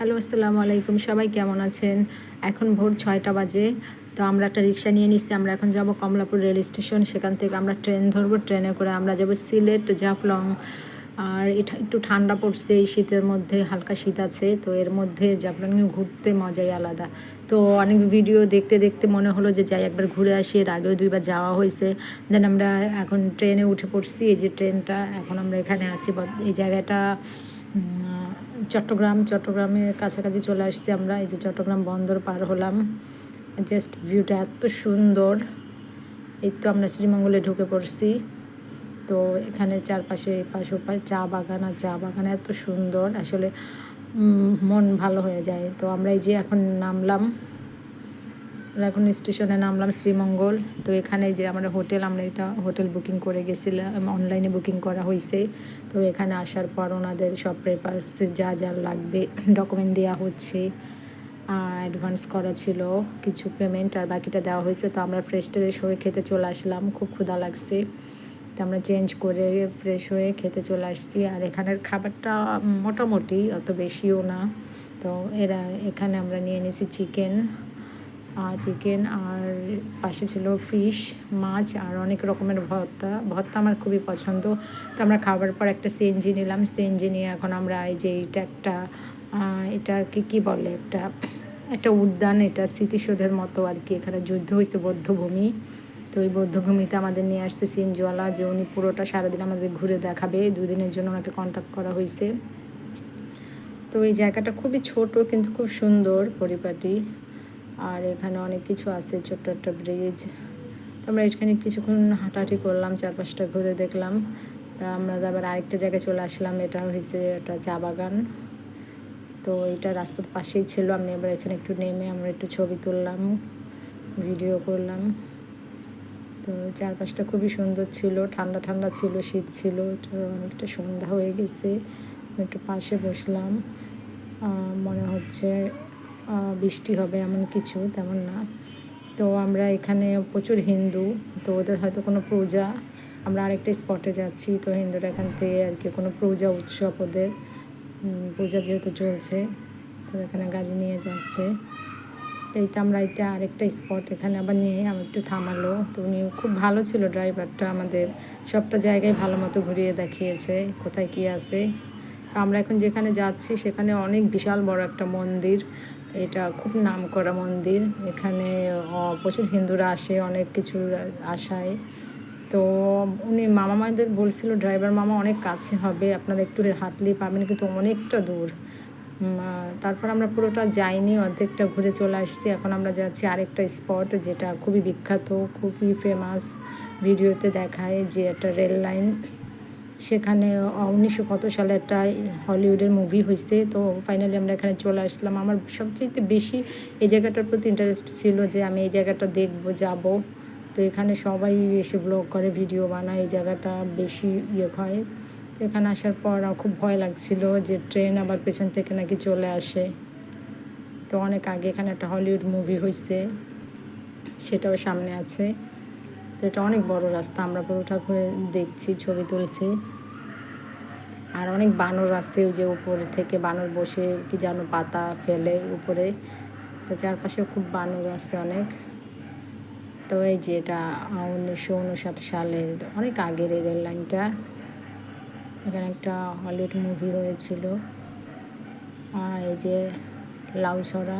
Hello, আসসালামু আলাইকুম। সবাই কেমন আছেন? এখন ভোর ৬টা বাজে। তো আমরা একটা রিক্সা নিয়ে নিচ্ছি। আমরা এখন যাব কমলাপুর রেল স্টেশন। সেখান থেকে আমরা ট্রেন ধরবো। ট্রেনে করে আমরা যাব সিলেট, জাফলং। আর এটা একটু ঠান্ডা পড়ছে এই শীতের মধ্যে, হালকা শীত আছে। তো এর মধ্যে জাফলংয়ে ঘুরতে মজাই আলাদা। তো অনেক ভিডিও দেখতে দেখতে মনে হলো যে যাই একবার ঘুরে আসি। এর আগেও ২ বার যাওয়া হয়েছে। দেন আমরা এখন ট্রেনে উঠে পড়ছি। এই যে ট্রেনটা, এখন আমরা এখানে আছি। এই জায়গাটা চট্টগ্রামের কাছাকাছি চলে আসছি আমরা। এই যে চট্টগ্রাম বন্দর পার হলাম। জাস্ট ভিউটা এত সুন্দর। এই তো আমরা শ্রীমঙ্গলে ঢুকে পড়ছি। তো এখানে চারপাশে এপাশ ওপাশ চা বাগান, আর চা বাগান এত সুন্দর, আসলে মন ভালো হয়ে যায়। তো আমরা এই যে এখন নামলাম, এখন স্টেশনে নামলাম শ্রীমঙ্গল। তো এখানে যে আমরা এটা হোটেল বুকিং করে গেছিলাম, অনলাইনে বুকিং করা হয়েছে। তো এখানে আসার পর ওনাদের সব পেপারস যা যা লাগবে ডকুমেন্ট দেওয়া হচ্ছে। অ্যাডভান্স করা ছিল কিছু পেমেন্ট, আর বাকিটা দেওয়া হয়েছে। তো আমরা ফ্রেশ ট্রেশ হয়ে খেতে চলে আসলাম, খুব ক্ষুধা লাগছে। তো আমরা চেঞ্জ করে ফ্রেশ হয়ে খেতে চলে আসছি। আর এখানের খাবারটা মোটামুটি, অত বেশিও না। তো এখানে আমরা নিয়ে নিয়েছি চিকেন, আর পাশে ছিল ফিশ, মাছ, আর অনেক রকমের ভর্তা আমার খুবই পছন্দ। তো আমরা খাবার পর একটা সিএনজি নিলাম। সিএনজি নিয়ে এখন আমরা এই যে এটাকে কী বলে, একটা উদ্যান, এটা স্মৃতিসৌধের মতো আর কি। এখানে যুদ্ধ হয়েছে, বৌদ্ধভূমি। তো ওই বৌদ্ধভূমিতে আমাদের নিয়ে আসছে সিএনজিওয়ালা, যে উনি পুরোটা সারাদিন আমাদের ঘুরে দেখাবে। 2 দিনের জন্য ওনাকে কন্ট্যাক্ট করা হয়েছে। তো এই জায়গাটা খুবই ছোট কিন্তু খুব সুন্দর, পরিপাটি। আর এখানে অনেক কিছু আছে, ছোট্ট একটা ব্রিজ। তো আমরা এখানে কিছুক্ষণ হাঁটাহাঁটি করলাম, চারপাশটা ঘুরে দেখলাম। তা আমরা আবার আরেকটা জায়গায় চলে আসলাম। এটা হয়েছে একটা চা বাগান। তো এটা রাস্তার পাশেই ছিল। আমি এবার এখানে একটু নেমে আমরা একটু ছবি তুললাম, ভিডিও করলাম। তো চারপাশটা খুবই সুন্দর ছিল, ঠান্ডা ঠান্ডা ছিল, শীত ছিল। তো অনেকটা সন্ধ্যা হয়ে গেছে। একটু পাশে বসলাম। মনে হচ্ছে বৃষ্টি হবে, এমন কিছু তেমন না। তো আমরা এখানে প্রচুর হিন্দু, তো ওদের হয়তো কোনো পূজা, আমরা আরেকটা স্পটে যাচ্ছি। তো হিন্দুরা এখান থেকে আর কি কোনো পূজা উৎসব, ওদের পূজা যেহেতু চলছে, তো এখানে গাড়ি নিয়ে যাচ্ছে। তো এইটা আমরা এটা আরেকটা স্পট, এখানে আবার নিয়ে আমার একটু থামালো। তো উনি খুব ভালো ছিল ড্রাইভারটা, আমাদের সবটা জায়গায় ভালো মতো ঘুরিয়ে দেখিয়েছে কোথায় কী আছে। তো আমরা এখন যেখানে যাচ্ছি সেখানে অনেক বিশাল বড় একটা মন্দির। এটা খুব নামকরা মন্দির। এখানে প্রচুর হিন্দুরা আসে অনেক কিছুর আশায়। তো উনি মামা আমাদের বলছিল, ড্রাইভার মামা, অনেক কাছে হবে, আপনারা একটু হাঁটলেই পাবেন, কিন্তু অনেকটা দূর। তারপর আমরা পুরোটা যাইনি, অর্ধেকটা ঘুরে চলে আসছি। এখন আমরা যাচ্ছি আরেকটা স্পট, যেটা খুবই বিখ্যাত, খুবই ফেমাস, ভিডিওতে দেখায়, যে একটা রেল লাইন। সেখানে 1900 কত সালে একটা হলিউডের মুভি হয়েছে। তো ফাইনালি আমরা এখানে চলে আসলাম। আমার সবচেয়ে বেশি এই জায়গাটার প্রতি ইন্টারেস্ট ছিল যে আমি এই জায়গাটা দেখবো, যাব। তো এখানে সবাই এসে ব্লগ করে, ভিডিও বানায়, এই জায়গাটা বেশি হয়। তো এখানে আসার পর খুব ভয় লাগছিল যে ট্রেন আবার পেছন থেকে নাকি চলে আসে। তো অনেক আগে এখানে একটা হলিউড মুভি হয়েছে, সেটাও সামনে আছে। তো এটা অনেক বড় রাস্তা, আমরা পুরোটা ঘুরে দেখছি, ছবি তুলছি। আর অনেক বানর আছে, ওই যে উপরে থেকে বানর বসে কি যেন পাতা ফেলে উপরে। তো চারপাশেও খুব বানর আছে অনেক। তো এই যে এটা 1959 সালের অনেক আগের এই রেল লাইনটা। এখানে একটা হলিউড মুভি হয়েছিল। আর এই যে লাউছড়া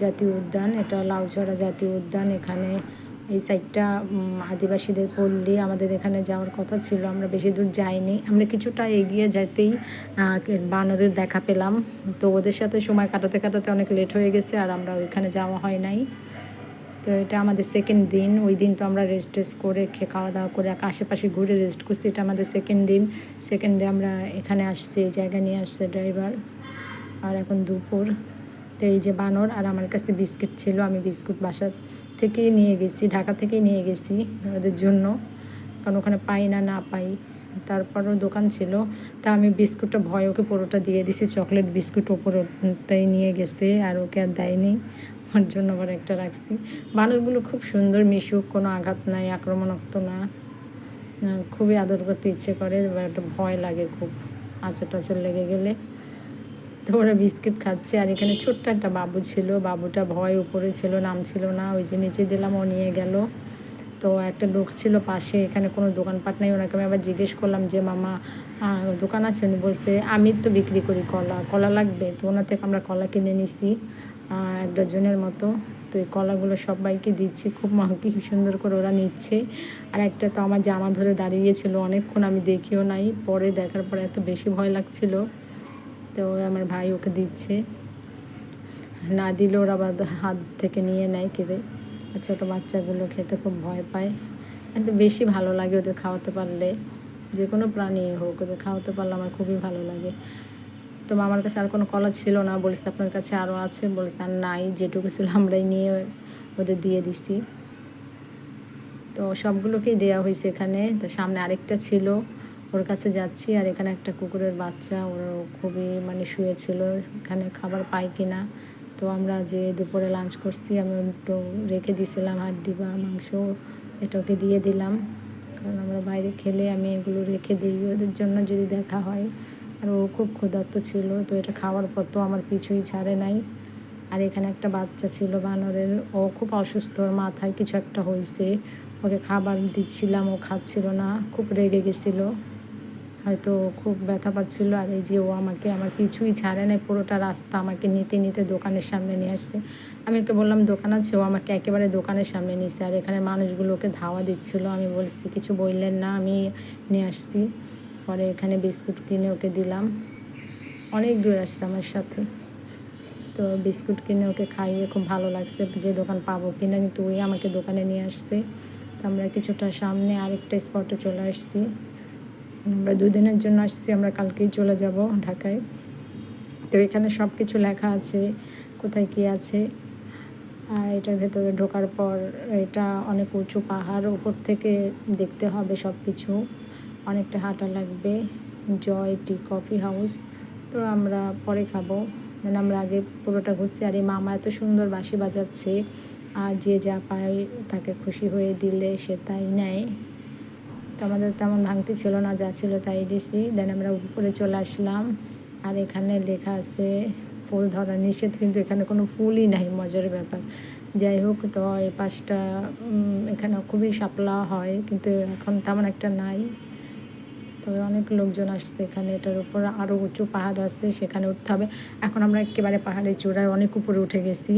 জাতীয় উদ্যান, এটা লাউছড়া জাতীয় উদ্যান। এখানে এই সাইডটা আদিবাসীদের পল্লী, আমাদের এখানে যাওয়ার কথা ছিল, আমরা বেশি দূর যাইনি। আমরা কিছুটা এগিয়ে যেতেই বানরের দেখা পেলাম। তো ওদের সাথে সময় কাটাতে কাটাতে অনেক লেট হয়ে গেছে, আর আমরা ওইখানে যাওয়া হয় নাই। তো এটা আমাদের সেকেন্ড দিন। ওই দিন তো আমরা রেস্ট করে খাওয়া দাওয়া করে আশেপাশে ঘুরে রেস্ট করছি। এটা আমাদের সেকেন্ড দিন। সেকেন্ড ডে আমরা এখানে আসছি, এই জায়গা নিয়ে আসছে ড্রাইভার। আর এখন দুপুর। তো এই যে বানর, আর আমার কাছে বিস্কিট ছিল, আমি বিস্কুট বাসা থেকেই নিয়ে গেছি, ঢাকা থেকেই নিয়ে গেছি ওদের জন্য, কারণ ওখানে পাই না পাই। তারপরও দোকান ছিল, তা আমি বিস্কুটটা ভয় ওকে পুরোটা দিয়ে দিছি, চকলেট বিস্কুট ওপরটাই নিয়ে গেছে, আর ওকে আর দেয়নি, ওর জন্য আবার একটা রাখছি। বানরগুলো খুব সুন্দর, মিশুক, কোনো আঘাত নাই, আক্রমণাত্মক না, খুবই আদর করতে ইচ্ছে করে, একটা ভয় লাগে খুব, আঁচড় টাচড় লেগে গেলে। তো ওরা বিস্কিট খাচ্ছে। আর এখানে ছোট্ট একটা বাবু ছিল, বাবুটা ভয় উপরে ছিল, নামছিল না, ওই যে নিচে দিলাম, ও নিয়ে গেল। তো একটা লোক ছিল পাশে, এখানে কোনো দোকানপাট নেই, ওনাকে আমি আবার জিজ্ঞেস করলাম যে মামা দোকান আছে? উনি বলছে আমি তো বিক্রি করি কলা, কলা লাগবে? তো ওনার থেকে আমরা কলা কিনে নিছি 1 ডজনের মতো। তো এই কলাগুলো সবাইকে দিচ্ছি, খুব কি সুন্দর করে ওরা নিচ্ছে। আর একটা তো আমার জামা ধরে দাঁড়িয়েছিল অনেকক্ষণ, আমি দেখিও নাই, পরে দেখার পরে এত বেশি ভয় লাগছিল। তো আমার ভাই ওকে দিচ্ছে, না দিলে ওরা আবার হাত থেকে নিয়ে নেয় কেড়ে। আর ছোটো বাচ্চাগুলো খেতে খুব ভয় পায়, কিন্তু বেশি ভালো লাগে ওদের খাওয়াতে পারলে, যে কোনো প্রাণী হোক ওদের খাওয়াতে পারলে আমার খুবই ভালো লাগে। তো আমার কাছে আর কোনো কলা ছিল না, বলছে আপনার কাছে আরও আছে? বলছে আর নাই, যেটুকু ছিল আমরাই নিয়ে ওদের দিয়ে দিছি। তো সবগুলোকেই দেওয়া হয়েছে এখানে। তো সামনে আরেকটা ছিল, ওর কাছে যাচ্ছি। আর এখানে একটা কুকুরের বাচ্চা, ওর খুবই শুয়েছিল, এখানে খাবার পায় কি না। তো আমরা যে দুপুরে লাঞ্চ করছি, আমি একটু রেখে দিয়েছিলাম হাড্ডি বা মাংস, এটাকে দিয়ে দিলাম, কারণ আমরা বাইরে খেলে আমি এগুলো রেখে দিই ওদের জন্য যদি দেখা হয়। আর ও খুব ক্ষুধার্ত ছিল, তো এটা খাওয়ার পর তো আমার পিছুই ছাড়ে নাই। আর এখানে একটা বাচ্চা ছিল বানরের, ও খুব অসুস্থ, ওর মাথায় কিছু একটা হয়েছে, ওকে খাবার দিচ্ছিলাম, ও খাচ্ছিল না, খুব রেগে গেছিলো, হয়তো খুব ব্যথা পাচ্ছিলো। আর এই যে ও আমাকে আমার পিছুই ছাড়ে নাই, পুরোটা রাস্তা আমাকে নিতে নিতে দোকানের সামনে নিয়ে আসছে। আমি ওকে বললাম দোকান আছে, ও আমাকে একেবারে দোকানের সামনে নিয়েছে। আর এখানে মানুষগুলো ওকে ধাওয়া দিচ্ছিলো, আমি বলছি কিছু বললেন না, আমি নিয়ে আসছি। পরে এখানে বিস্কুট কিনে ওকে দিলাম, অনেক দূর আসছে আমার সাথে। তো বিস্কুট কিনে ওকে খাইয়ে খুব ভালো লাগছে, যে দোকান পাবো কিনা, কিন্তু ওই আমাকে দোকানে নিয়ে আসছে। তো আমরা কিছুটা সামনে আরেকটা স্পটে চলে আসছি। আমরা 2 দিনের জন্য আসছি, আমরা কালকেই চলে যাব ঢাকায়। তো এখানে সব কিছু লেখা আছে, কোথায় কী আছে। আর এটার ভেতরে ঢোকার পর এটা অনেক উঁচু পাহাড়, উপর থেকে দেখতে হবে সব কিছু, অনেকটা হাঁটা লাগবে। জয় টি কফি হাউস, তো আমরা পরে খাবো, মানে আমরা আগে পুরোটা ঘুরছি। আর এই মামা এত সুন্দর বাঁশি বাজাচ্ছে, আর যে যা পায় তাকে খুশি হয়ে দিলে সে তাই নেয়। তো আমাদের তেমন ভাঙতি ছিল না, যা ছিল তাই দিছি। দেন আমরা উপরে চলে আসলাম। আর এখানে লেখা আছে ফুল ধরা নিষেধ, কিন্তু এখানে কোনো ফুলই নাই, মজার ব্যাপার। যাই হোক, তো এই পাশটা এখানে খুবই শাপলা হয়, কিন্তু এখন তেমন একটা নাই। তবে অনেক লোকজন আসছে এখানে, এটার উপর আরও উঁচু পাহাড় আছে, সেখানে উঠতে হবে। এখন আমরা একেবারে পাহাড়ের চূড়ায় অনেক উপরে উঠে গেছি,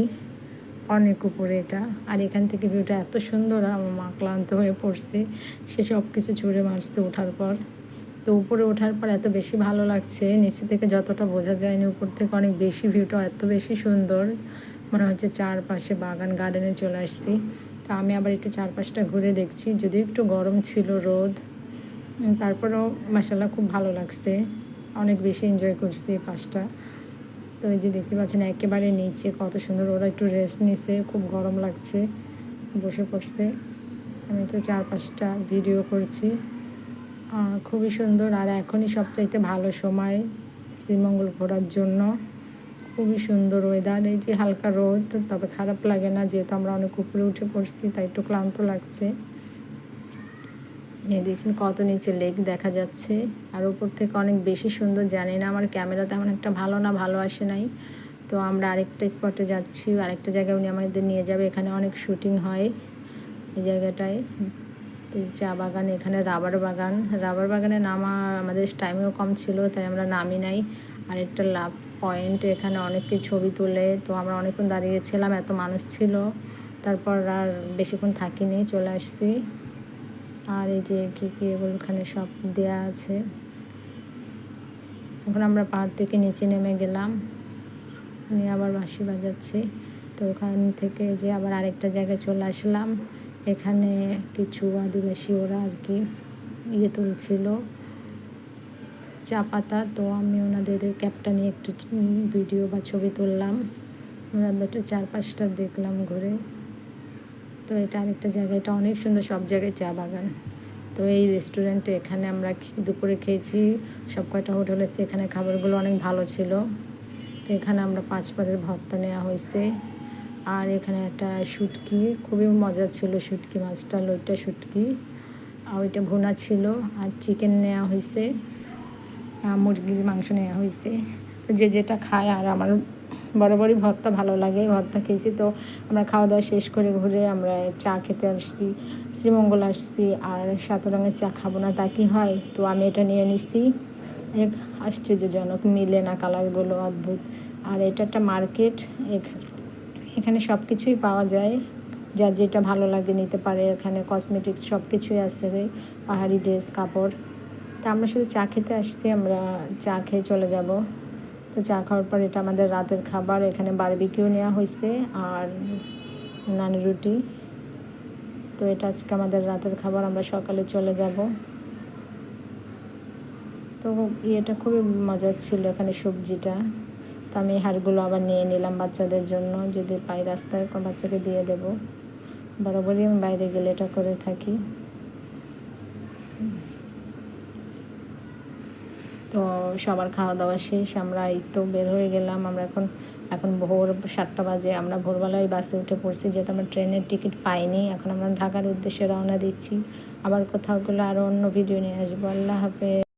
অনেক উপরে এটা। আর এখান থেকে ভিউটা এত সুন্দর, আমার মা ক্লান্ত হয়ে পড়ছে, সে সব কিছু ছুঁড়ে মারছে ওঠার পর। তো উপরে ওঠার পর এত বেশি ভালো লাগছে, নিচে থেকে যতটা বোঝা যায়নি, উপর থেকে অনেক বেশি ভিউটা এত বেশি সুন্দর, মনে হচ্ছে চারপাশে বাগান, গার্ডেনে চলে আসছি। তো আমি আবার একটু চারপাশটা ঘুরে দেখছি, যদিও একটু গরম ছিল, রোদ, তারপরেও মাশাআল্লাহ খুব ভালো লাগছে, অনেক বেশি এনজয় করছি এই পাশটা। তো এই যে দেখতে পাচ্ছেন একেবারে নিচে কত সুন্দর, ওরা একটু রেস্ট নিছে, খুব গরম লাগছে, বসে পড়ছে। আমি তো 4-5টা ভিডিও করছি, খুবই সুন্দর। আর এখনই সবচাইতে ভালো সময় শ্রীমঙ্গল ঘোরার জন্য, খুবই সুন্দর ওয়েদার। এই যে হালকা রোদ, তবে খারাপ লাগে না, যেহেতু আমরা অনেক উপরে উঠে পড়ছি, তাই একটু ক্লান্ত লাগছে। এই দেখছেন কত নিচে লেক দেখা যাচ্ছে, আর উপর থেকে অনেক বেশি সুন্দর। জানি না, আমার ক্যামেরা তেমন একটা ভালো না, ভালো আসে নাই। তো আমরা আরেকটা স্পটে যাচ্ছি, আরেকটা জায়গায় উনি আমাদের নিয়ে যাবে, এখানে অনেক শুটিং হয় এই জায়গাটায়। চা বাগান, এখানে রাবার বাগান, রাবার বাগানে নামা আমাদের টাইমেও কম ছিল, তাই আমরা নামি নাই। আর একটা লাভ পয়েন্ট, এখানে অনেকে ছবি তোলে, তো আমরা অনেকক্ষণ দাঁড়িয়েছিলাম, এত মানুষ ছিল, তারপর আর বেশিক্ষণ থাকিনি, চলে আসছি। আর এই যে কী কী এগুলো এখানে সব দেয়া আছে। এখন আমরা পাহাড় থেকে নিচে নেমে গেলাম, উনি আবার বাঁশি বাজাচ্ছে। তো ওখান থেকে যে আবার আরেকটা জায়গায় চলে আসলাম, এখানে কিছু আদিবাসী ওরা আর কি তুলছিল চা পাতা। তো আমি ওনাদের ক্যাপটা নিয়ে একটু ভিডিও বা ছবি তুললাম, আমরা একটু চারপাশটা দেখলাম ঘুরে। তো এটা আরেকটা জায়গা, এটা অনেক সুন্দর, সব জায়গায় চা বাগান। তো এই রেস্টুরেন্টে এখানে আমরা দুপুরে খেয়েছি, সব কয়টা হোটেল হচ্ছে, এখানে খাবারগুলো অনেক ভালো ছিল। তো এখানে আমরা 5 পাতের ভর্তা নেওয়া হয়েছে। আর এখানে একটা শুটকি, খুবই মজা ছিল শুটকি মাছটা, লইটা শুটকি, আর ওইটা ভুনা ছিল। আর চিকেন নেওয়া হয়েছে, মুরগির মাংস নেওয়া হয়েছে। তো যে যেটা খায়। আর আমার বরাবরই ভর্তা ভালো লাগে, ভর্তা খেয়েছি। তো আমরা খাওয়া দাওয়া শেষ করে ঘুরে আমরা চা খেতে আসছি, শ্রীমঙ্গল আসছি। আর 7 রঙের চা খাবো না তা কি হয়? তো আমি এটা নিয়ে নিচ্ছি। এক আশ্চর্যজনক মিলে না, কালারগুলো অদ্ভুত। আর এটা একটা মার্কেট, এখানে সব কিছুই পাওয়া যায়, যার যেটা ভালো লাগে নিতে পারে। এখানে কসমেটিক্স সব কিছুই আছে, পাহাড়ি ড্রেস, কাপড়। তা আমরা শুধু চা খেতে আসছি, আমরা চা খেয়ে চলে যাব। তো চা খাওয়ার পর এটা আমাদের রাতের খাবার। এখানে বারবিকিউ নেওয়া হয়েছে আর নান রুটি। তো এটা আজকে আমাদের রাতের খাবার, আমরা সকালে চলে যাব। তো এটা খুবই মজার ছিল এখানে সবজিটা। তো আমি হাড়গুলো আবার নিয়ে নিলাম বাচ্চাদের জন্য, যদি পাই রাস্তায় কোনো বাচ্চাকে দিয়ে দেব। বরাবরই আমি বাইরে গেলে এটা করে থাকি। তো সবার খাওয়া দাওয়া শেষ, আমরা এই তো বের হয়ে গেলাম। আমরা এখন ভোর 7টা বাজে, আমরা ভোরবেলায় বাসে উঠে পড়ছি, যেহেতু আমরা ট্রেনের টিকিট পাইনি। এখন আমরা ঢাকার উদ্দেশ্যে রওনা দিচ্ছি। আবার কোথাও গেলে আরও অন্য ভিডিও নিয়ে আসবো। আল্লাহ হাফেজ।